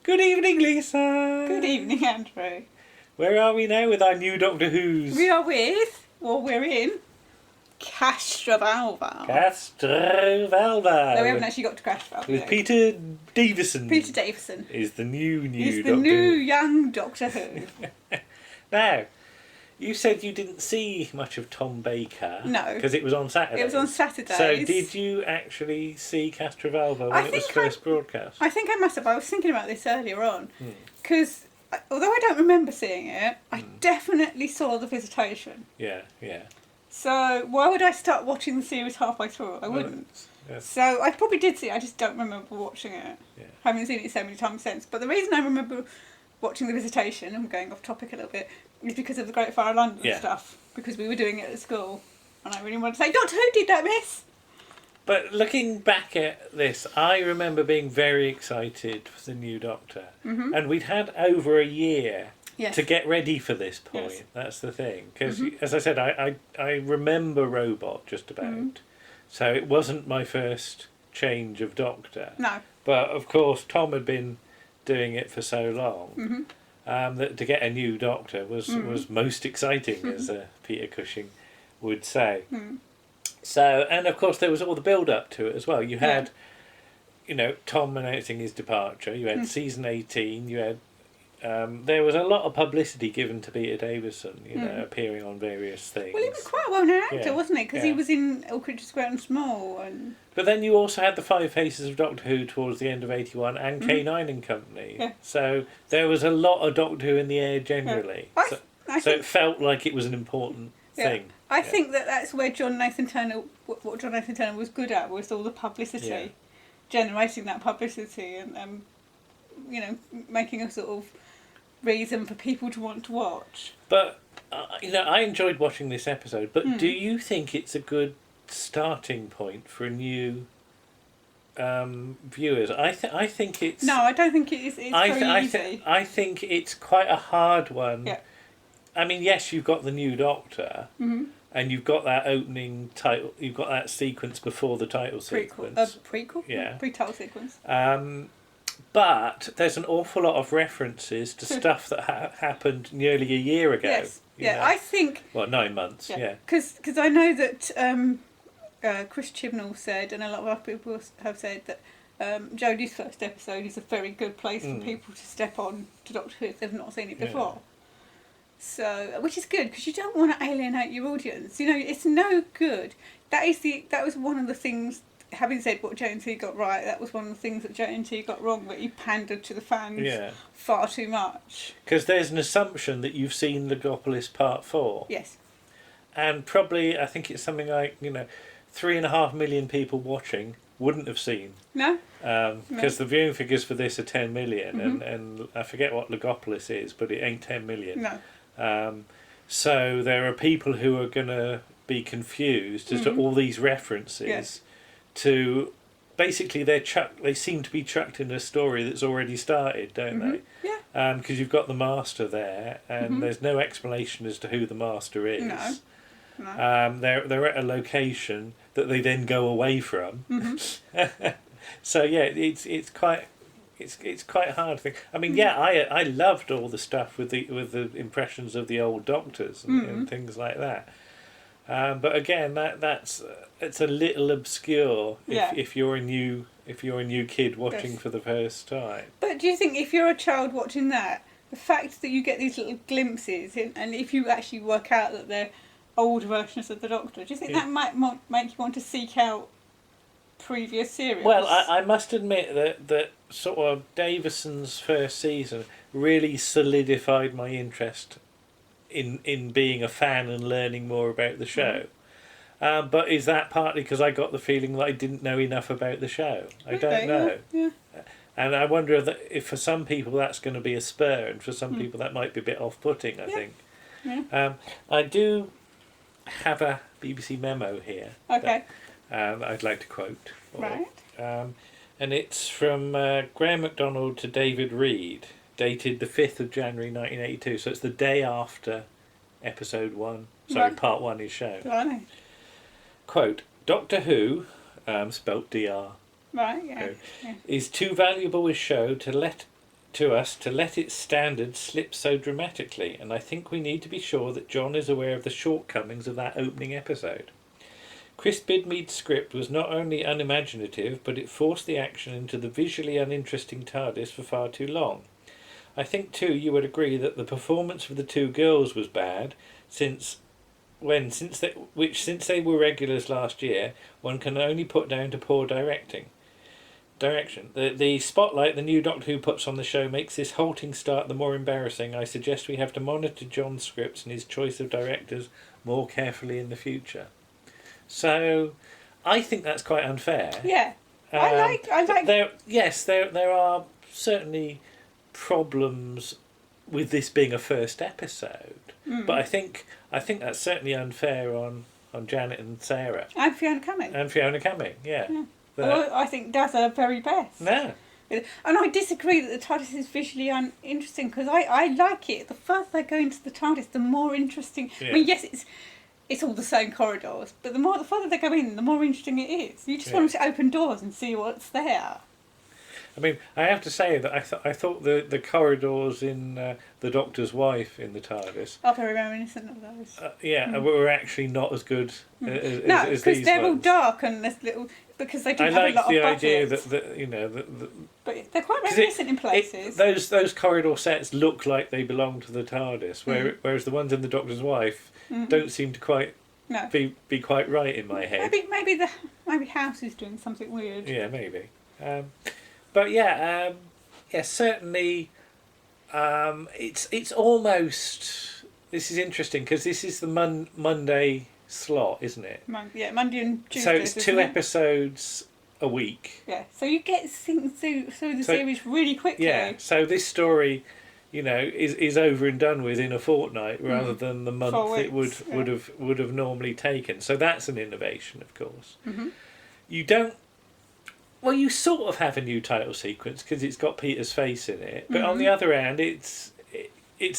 Good evening, Lisa. Good evening, Andrew. Where are we now with our new Doctor Who's? We're in Castrovalva. Castrovalva. No, we haven't actually got to Castrovalva With yet. Peter Davison. Peter Davison. Is the new He's Doctor the new Who. young Doctor Who. Now, you said you didn't see much of Tom Baker. No. Because it was on Saturday. It was on Saturdays. So did you actually see Castrovalva when it was first broadcast? I think I must have. I was thinking about this earlier on. Because although I don't remember seeing it, I definitely saw The Visitation. Yeah. So why would I start watching the series halfway through? I wouldn't. Yes. So I probably did see it, I just don't remember watching it. Yeah. Haven't seen it so many times since. But the reason I remember watching The Visitation, I'm going off topic a little bit, is because of the Great Fire of London stuff. Because we were doing it at school. And I really wanted to say, Doctor Who did that, miss! But looking back at this, I remember being very excited for the new Doctor. Mm-hmm. And we'd had over a year to get ready for this point. Yes. That's the thing. Because, as I said, I remember Robot just about. Mm-hmm. So it wasn't my first change of Doctor. No. But, of course, Tom had been doing it for so long that to get a new Doctor was most exciting, as Peter Cushing would say. So, and of course there was all the build-up to it as well. You had, Tom announcing his departure. You had season 18. You had, there was a lot of publicity given to Peter Davison, appearing on various things. Well, he was quite a well-known actor, wasn't he? Because he was in All Creatures Great and Small. But then you also had the Five Faces of Doctor Who towards the end of 81 and K9 and Company. Yeah. So there was a lot of Doctor Who in the air generally. Yeah. So it felt like it was an important thing. I think that's where John Nathan Turner, what John Nathan Turner was good at, was all the publicity, generating that publicity and, making a sort of reason for people to want to watch. But, I enjoyed watching this episode, but do you think it's a good starting point for new viewers? I think it's... No, I don't think it is. It's very easy. I think it's quite a hard one. Yeah. I mean, yes, you've got the new Doctor, and you've got that opening title. You've got that sequence before the title sequence. Prequel. Yeah. Pre-title sequence. But there's an awful lot of references to stuff that happened nearly a year ago. Yes. Yeah, I think... Well, 9 months. Yeah. Because I know that Chris Chibnall said, and a lot of other people have said that Jodie's first episode is a very good place for people to step on to Doctor Who if they've not seen it before. Yeah. So, which is good because you don't want to alienate your audience. It's no good. That was one of the things. Having said what JNT got right, that was one of the things that JNT got wrong. That he pandered to the fans far too much. Because there's an assumption that you've seen Logopolis Part 4. Yes. And probably, I think it's something like 3.5 million people watching wouldn't have seen. No. Because the viewing figures for this are 10 million, and I forget what Logopolis is, but it ain't 10 million. No. So there are people who are going to be confused as to all these references to basically they seem to be chucked in a story that's already started, don't they? Yeah. Because you've got the Master there, and there's no explanation as to who the Master is. No. They're at a location that they then go away from. So yeah, it's quite a hard thing. I mean, I loved all the stuff with the impressions of the old Doctors and things like that. But again, it's a little obscure if you're a new kid watching for the first time. But do you think if you're a child watching that, the fact that you get these little glimpses, and if you actually work out that they're old versions of the Doctor, do you think that might make you want to seek out previous series? Well, I must admit that sort of Davison's first season really solidified my interest in being a fan and learning more about the show. But is that partly because I got the feeling that I didn't know enough about the show? I don't know. Yeah. And I wonder if for some people that's going to be a spur, and for some people that might be a bit off-putting, I think. Yeah. I do have a BBC memo here. Okay. That I'd like to quote. Right. And it's from Graham MacDonald to David Reed, dated the 5th of January 1982. So it's the day after episode 1. Sorry, part 1 is shown. Right. Quote, Doctor Who, spelt DR. Right, yeah. Is too valuable a show to let to us to let its standards slip so dramatically, and I think we need to be sure that John is aware of the shortcomings of that opening episode. Chris Bidmead's script was not only unimaginative, but it forced the action into the visually uninteresting TARDIS for far too long. I think too you would agree that the performance of the two girls was bad, since they were regulars last year, one can only put down to poor direction. The spotlight the new Doctor Who puts on the show makes this halting start the more embarrassing. I suggest we have to monitor John's scripts and his choice of directors more carefully in the future. So, I think that's quite unfair. Yeah, I like. There are certainly problems with this being a first episode, but I think that's certainly unfair on Janet and Sarah And Fiona Cumming. Yeah. Well, I think does her very best. No. And I disagree that the TARDIS is visually uninteresting, because I like it. The further they go into the TARDIS, the more interesting. Yeah. I mean, yes, it's all the same corridors, but the further they go in, the more interesting it is. You just want them to open doors and see what's there. I mean, I have to say that I thought the corridors in The Doctor's Wife in the TARDIS I'm very reminiscent of those. were actually not as good as No, these because they're all ones. dark and there's little... Because they do I have a like lot the of idea budget. that But they're quite reminiscent in places. those corridor sets look like they belong to the TARDIS, whereas the ones in The Doctor's Wife don't seem to quite be quite right in my head. Maybe House is doing something weird. Yeah, maybe. But certainly, it's almost. This is interesting because this is the Monday slot, isn't it? Monday and Tuesday. So it's 2 episodes a week. Yeah, so you get things through the series really quickly. Yeah, so this story, is over and done with in a fortnight rather than the month it would have normally taken. So that's an innovation, of course. Mm-hmm. You don't. Well, you sort of have a new title sequence because it's got Peter's face in it, but on the other hand, it's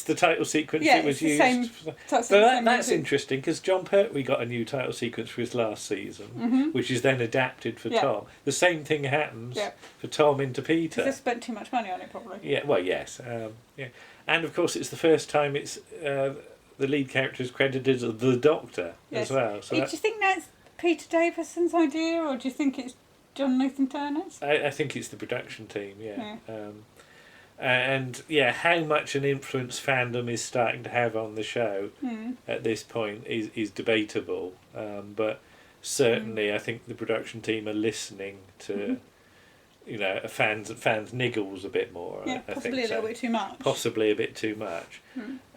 the title sequence that was used. That's interesting because John Pertwee got a new title sequence for his last season, which is then adapted for Tom. The same thing happens for Tom into Peter. They spent too much money on it, probably. Yeah, well, yes, and of course, it's the first time it's the lead character is credited as the Doctor as well. So do you think that's Peter Davison's idea, or do you think it's John Nathan Turner's? I think it's the production team, and how much an influence fandom is starting to have on the show at this point is debatable, but certainly I think the production team are listening to fans niggles a bit more. Yeah, I possibly think a little bit too much. Possibly a bit too much,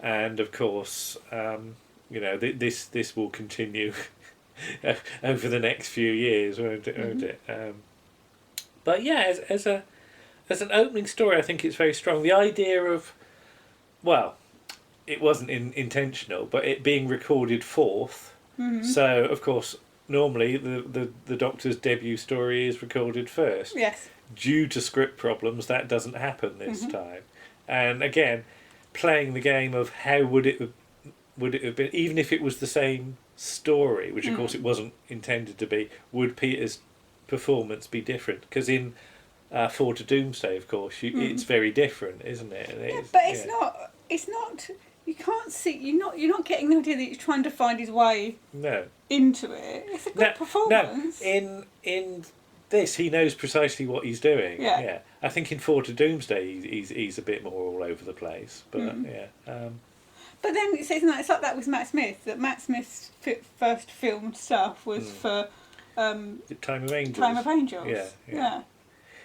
and of course this will continue over the next few years, won't it? But yeah, as an opening story, I think it's very strong. The idea of, well, it wasn't intentional, but it being recorded fourth. So of course, normally the Doctor's debut story is recorded first. Yes. Due to script problems, that doesn't happen this time. And again, playing the game of how would it have been, even if it was the same story, which of course it wasn't intended to be, would Peter's performance be different? Because in Four to Doomsday, of course, it's very different, isn't it? It's not. You can't see. You're not getting the idea that he's trying to find his way. No. Into it. It's a good performance. No. In this, he knows precisely what he's doing. Yeah. I think in Four to Doomsday, he's a bit more all over the place. But But then it's like that with Matt Smith. That Matt Smith's first filmed stuff was for Time of Angels. Time of Angels. Yeah.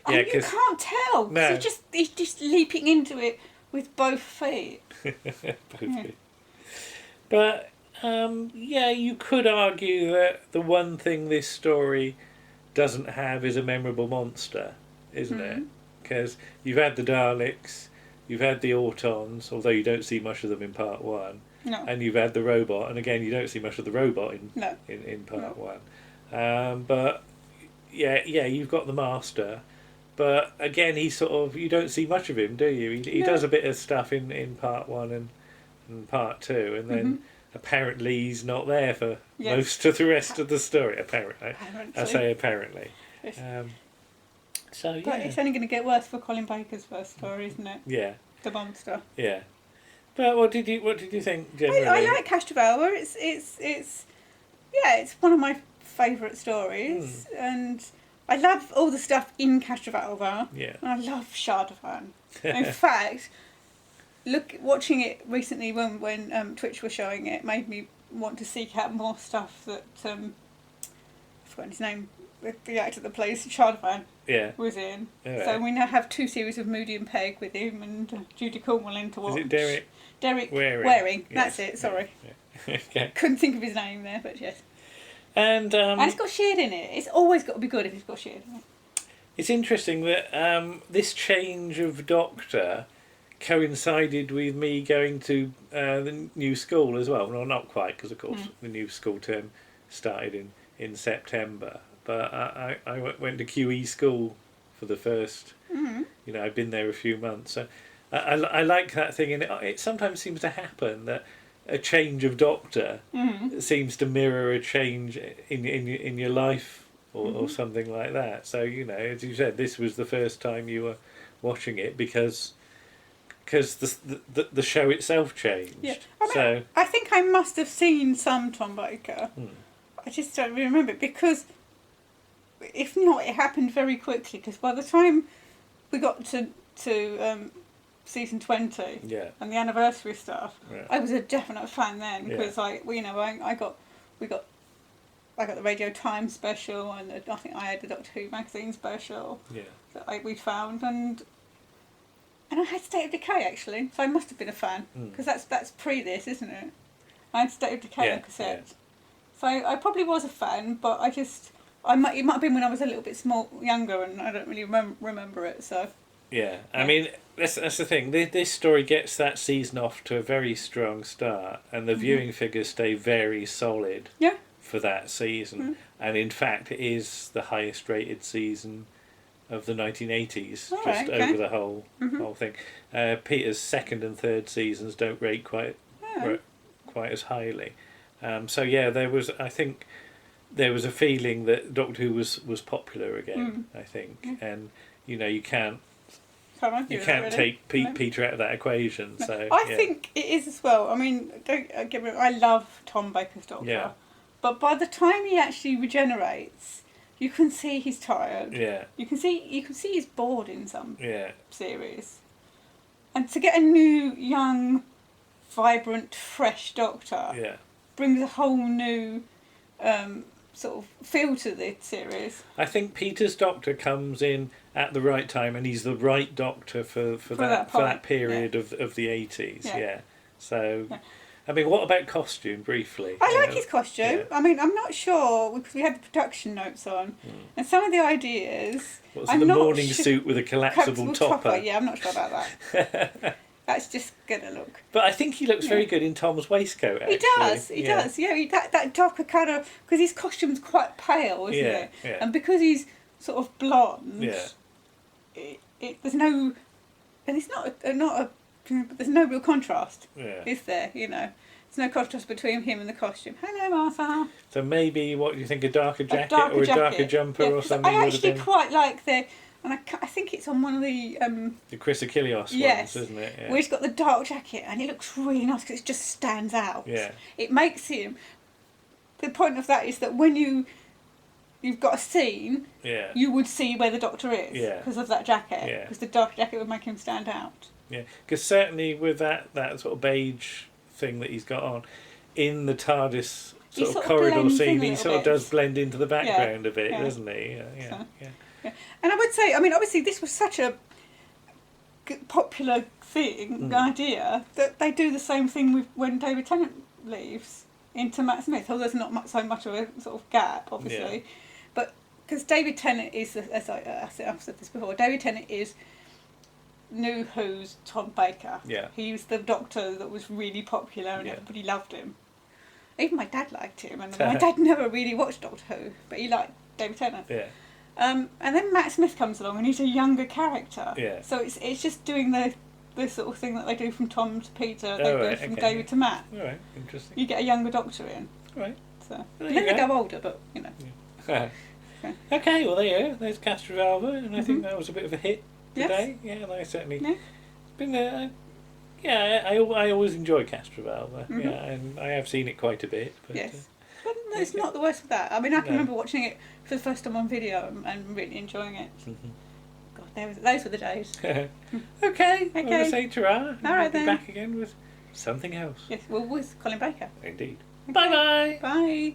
And you can't tell. No. He's just leaping into it with both feet. Feet. But you could argue that the one thing this story doesn't have is a memorable monster, isn't it? Because you've had the Daleks, you've had the Autons, although you don't see much of them in part 1. No. And you've had the robot, and again you don't see much of the robot in part 1. But you've got the Master. But again, you don't see much of him, do you? He does a bit of stuff in part 1 and part 2, and then apparently he's not there for most of the rest of the story. Apparently. I say apparently. Yes. So yeah. But it's only going to get worse for Colin Baker's first story, isn't it? Yeah. The monster. Yeah. But what did you think generally? I like Castrovalva. It's one of my favourite stories, and I love all the stuff in Castrovalva. Yeah. And I love Shardavan. In fact, watching it recently when Twitch was showing it made me want to seek out more stuff that I've forgotten his name, the actor that plays Shardavan. Yeah. Was in. Yeah. So we now have 2 series of Moody and Peg with him and Judy Cornwell to watch. Is it Derek Waring. Yes. That's it. Sorry. Yeah. Okay. Couldn't think of his name there, but yes. And it's got Sheard in it. It's always got to be good if it's got Sheard in it. It's interesting that this change of Doctor coincided with me going to the new school as well. Well, not quite, because of course the new school term started in September. But I went to QE school for the first. I've been there a few months, so I like that thing, and it sometimes seems to happen that a change of Doctor seems to mirror a change in your life or something like that. So as you said, this was the first time you were watching it because the show itself changed. Yeah. I think I must have seen some Tom Baker. I just don't remember it, because if not, it happened very quickly, because by the time we got to season 20 and the anniversary stuff, I was a definite fan then, because I got the Radio Times special, and I think I had the Doctor Who magazine special that we found, and I had State of Decay actually, so I must have been a fan, because that's pre this, isn't it? I had State of Decay on cassette, so I probably was a fan, but it might have been when I was a little bit younger, and I don't really remember it. So. Yeah, I mean that's the thing. This story gets that season off to a very strong start, and the viewing figures stay very solid. Yeah. For that season, and in fact, it is the highest rated season of the 1980s, over the whole thing. Peter's second and third seasons don't rate quite as highly. So yeah, I think there was a feeling that Doctor Who was popular again. I think, and you can't take Peter out of that equation. No, so I think it is as well. I mean, don't get me wrong, I love Tom Baker's Doctor. Yeah. But by the time he actually regenerates, you can see he's tired. Yeah. You can see he's bored in some series. And to get a new, young, vibrant, fresh Doctor brings a whole new sort of feel to the series. I think Peter's Doctor comes in at the right time, and he's the right Doctor for that period of the 80s. Yeah. So. Yeah. I mean, what about costume, briefly? I like his costume. I mean, I'm not sure, because we had the production notes on, and some of the ideas... What's the morning suit with a collapsible topper? Yeah, I'm not sure about that. That's just going to look... But I think he looks very good in Tom's waistcoat, actually. He does. Yeah, that darker colour, because his costume's quite pale, isn't it? Yeah. And because he's sort of blonde, there's no... And it's not a there's no real contrast, is there? There's no contrast between him and the costume. Hello, Martha. So maybe, what do you think, a darker jacket or a darker jumper or something? I actually quite like and I think it's on one of the Chris Achilleos ones, isn't it? Yeah. Where he's got the dark jacket, and it looks really nice because it just stands out. Yeah. It makes him. The point of that is that when you've got a scene, you would see where the Doctor is because of that jacket. Because the dark jacket would make him stand out. Yeah, because certainly with that sort of beige thing that he's got on, in the TARDIS sort of corridor scene, he sort of does blend into the background a bit, doesn't he? Yeah. And I would say, I mean, obviously this was such a popular idea, that they do the same thing with when David Tennant leaves into Matt Smith, although there's not so much of a sort of gap, obviously. But because David Tennant is, as I've said this before, David Tennant is... New Who's Tom Baker. Yeah. He was the Doctor that was really popular and everybody loved him. Even my dad liked him, and my dad never really watched Doctor Who, but he liked David Tennant. Yeah. And then Matt Smith comes along, and he's a younger character. Yeah. So it's just doing the sort of thing that they do from Tom to Peter, they do from David to Matt. All right, interesting. You get a younger Doctor in. All right. So then they go older, but Yeah. Okay, well there you go. There's Castrovalva, and I think that was a bit of a hit today. Yes. Yeah, and I certainly Yeah. it's been I always enjoy Castrovalva. Mhm. Yeah, and I have seen it quite a bit. But, Yes. But no, it's not the worst of that. I mean, I can remember watching it for the first time on video and really enjoying it. God, those were the days. Okay. I'm going to say ta-ra. All right, We'll be then. back again with something else. Yes, well, with Colin Baker. Indeed. Bye-bye. Bye.